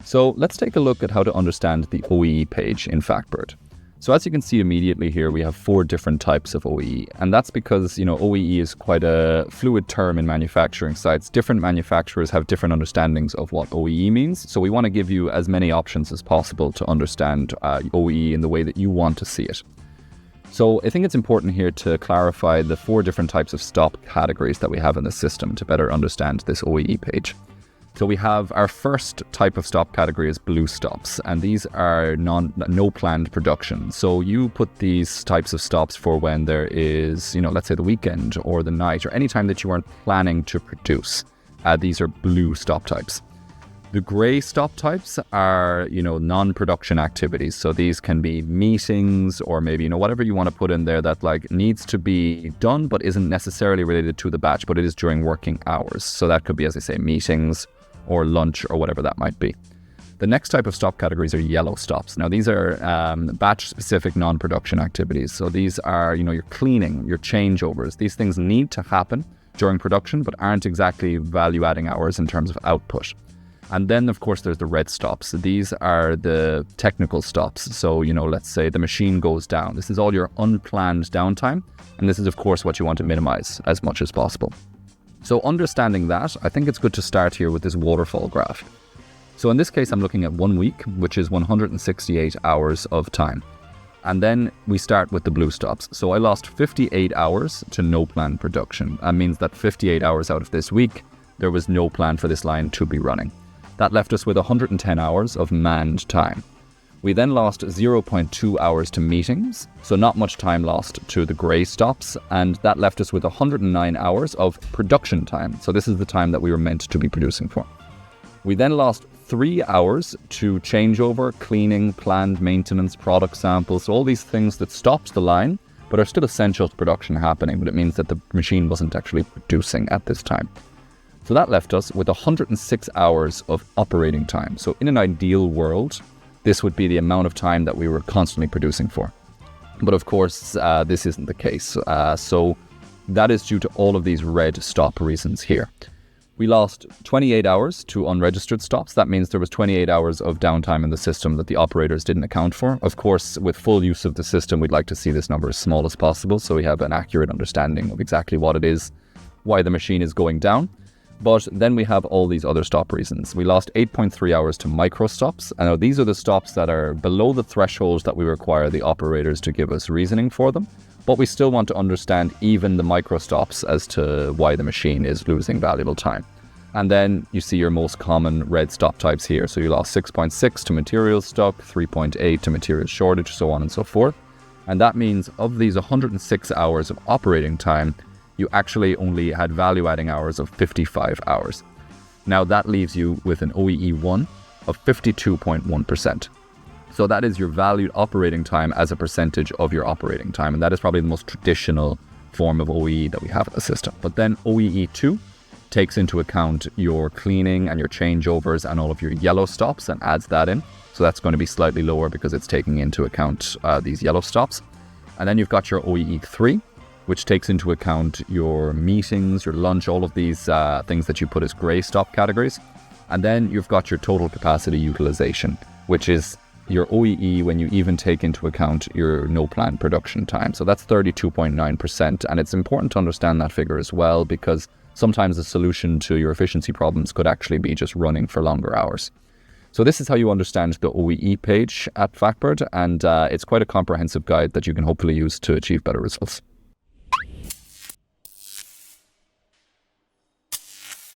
So let's take a look at how to understand the OEE page in Factbird. So as you can see immediately here, we have 4 different types of OEE. And that's because, OEE is quite a fluid term in manufacturing sites. Different manufacturers have different understandings of what OEE means. So we want to give you as many options as possible to understand OEE in the way that you want to see it. So I think it's important here to clarify the 4 different types of stop categories that we have in the system to better understand this OEE page. So we have our first type of stop category is blue stops, and these are no planned production. So you put these types of stops for when there is, let's say the weekend or the night or any time that you aren't planning to produce. These are blue stop types. The gray stop types are, non-production activities. So these can be meetings or maybe, whatever you want to put in there that needs to be done but isn't necessarily related to the batch, but it is during working hours. So that could be, as I say, meetings or lunch or whatever that might be. The next type of stop categories are yellow stops. Now these are batch-specific non-production activities. So these are, your cleaning, your changeovers. These things need to happen during production but aren't exactly value-adding hours in terms of output. And then, of course, there's the red stops. These are the technical stops. So, let's say the machine goes down. This is all your unplanned downtime. And this is, of course, what you want to minimize as much as possible. So understanding that, I think it's good to start here with this waterfall graph. So in this case, I'm looking at 1 week, which is 168 hours of time. And then we start with the blue stops. So I lost 58 hours to no planned production. That means that 58 hours out of this week, there was no plan for this line to be running. That left us with 110 hours of manned time. We then lost 0.2 hours to meetings, so not much time lost to the grey stops, and that left us with 109 hours of production time. So this is the time that we were meant to be producing for. We then lost 3 hours to changeover, cleaning, planned maintenance, product samples, so all these things that stopped the line, but are still essential to production happening, but it means that the machine wasn't actually producing at this time. So that left us with 106 hours of operating time. So in an ideal world, this would be the amount of time that we were constantly producing for. But of course, this isn't the case. So that is due to all of these red stop reasons here. We lost 28 hours to unregistered stops. That means there was 28 hours of downtime in the system that the operators didn't account for. Of course, with full use of the system, we'd like to see this number as small as possible so we have an accurate understanding of exactly what it is, why the machine is going down. But then we have all these other stop reasons. We lost 8.3 hours to micro stops. And now these are the stops that are below the thresholds that we require the operators to give us reasoning for them. But we still want to understand even the micro stops as to why the machine is losing valuable time. And then you see your most common red stop types here. So you lost 6.6 to materials stock, 3.8 to materials shortage, so on and so forth. And that means of these 106 hours of operating time, you actually only had value-adding hours of 55 hours. Now that leaves you with an OEE1 of 52.1%. So that is your valued operating time as a percentage of your operating time. And that is probably the most traditional form of OEE that we have in the system. But then OEE2 takes into account your cleaning and your changeovers and all of your yellow stops and adds that in. So that's going to be slightly lower because it's taking into account these yellow stops. And then you've got your OEE3, which takes into account your meetings, your lunch, all of these things that you put as grey stop categories. And then you've got your total capacity utilization, which is your OEE when you even take into account your no planned production time. So that's 32.9%. And it's important to understand that figure as well, because sometimes the solution to your efficiency problems could actually be just running for longer hours. So this is how you understand the OEE page at Factbird, and it's quite a comprehensive guide that you can hopefully use to achieve better results.